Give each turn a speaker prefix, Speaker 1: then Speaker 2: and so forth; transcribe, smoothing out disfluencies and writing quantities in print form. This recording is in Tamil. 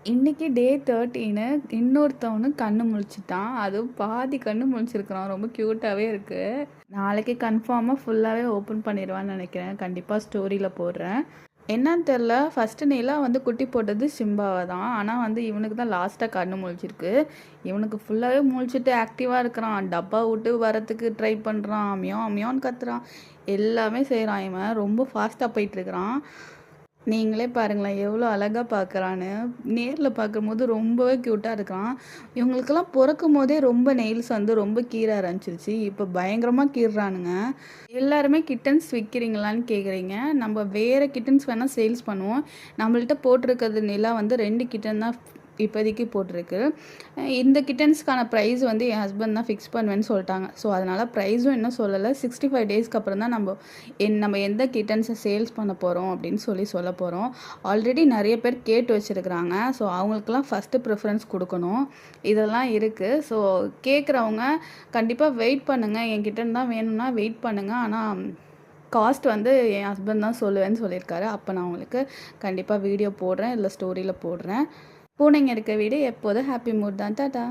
Speaker 1: இன்னைக்கு டே 13 இன்னொருத்தவனும் கண்ணு முழிச்சுட்டான். அதுவும் பாதி கண்ணு முழிச்சிருக்கிறான். ரொம்ப க்யூட்டாவே இருக்கு. நாளைக்கு கன்ஃபார்மா ஃபுல்லாவே ஓப்பன் பண்ணிருவான்னு நெனைக்கிறேன். கண்டிப்பா ஸ்டோரியில போடுறேன். என்னான்னு தெரியல. ஃபர்ஸ்ட் நிலா வந்து குட்டி போட்டது சிம்பாவ தான். ஆனா வந்து இவனுக்கு தான் லாஸ்ட்டா கண்ணு முழிச்சிருக்கு. இவனுக்கு ஃபுல்லாவே முழிச்சிட்டு ஆக்டிவா இருக்கிறான். டப்பா விட்டு வரத்துக்கு ட்ரை பண்றான். மியாவ் மியான்னு கத்துறான். எல்லாமே செய்றான் இவன். ரொம்ப ஃபாஸ்ட்டா போயிட்டு இருக்கிறான். நீங்களே பாருங்களேன் எவ்வளோ அழகா பார்க்குறான்னு. நேர்ல பார்க்கும்போது ரொம்பவே க்யூட்டா இருக்கான். இவங்களுக்கெல்லாம் பொறக்கும்போதே ரொம்ப நெயில்ஸ் வந்து ரொம்ப கீற ஆரம்பிச்சிருச்சு. இப்போ பயங்கரமா கீறுறானுங்க. எல்லாருமே கிட்டன்ஸ் விற்கிறீங்களான்னு கேட்குறீங்க. நம்ம வேற கிட்டன்ஸ் வேணா சேல்ஸ் பண்ணுவோம். நம்மள்ட்ட போட்டிருக்கிறது நிலா வந்து 2 கிட்டன் தான் இப்போதைக்கு போட்டிருக்கு. இந்த கிட்டன்ஸ்க்கான ப்ரைஸ் வந்து என் ஹஸ்பண்ட் தான் ஃபிக்ஸ் பண்ணுவேன்னு சொல்லிட்டாங்க. ஸோ அதனால் ப்ரைஸும் இன்னும் சொல்லலை. 65 டேஸ்க்கு அப்புறம் தான் நம்ம எந்த கிட்டன்ஸை சேல்ஸ் பண்ண போகிறோம் அப்படின்னு சொல்ல போகிறோம். ஆல்ரெடி நிறைய பேர் கேட்டு வச்சுருக்குறாங்க. ஸோ அவங்களுக்கெல்லாம் ஃபஸ்ட்டு ப்ரிஃபரன்ஸ் கொடுக்கணும். இதெல்லாம் இருக்குது. ஸோ கேட்குறவங்க கண்டிப்பாக வெயிட் பண்ணுங்கள். என் கிட்டன் தான் வேணும்னா வெயிட் பண்ணுங்கள். ஆனால் காஸ்ட் வந்து என் ஹஸ்பண்ட் தான் சொல்லுவேன்னு சொல்லியிருக்காரு. அப்போ நான் உங்களுக்கு கண்டிப்பாக வீடியோ போடுறேன், இல்லை ஸ்டோரியில் போடுறேன். பூனைங்க இருக்க வீடு எப்போதும் ஹாப்பி மூட் தான். டாடா.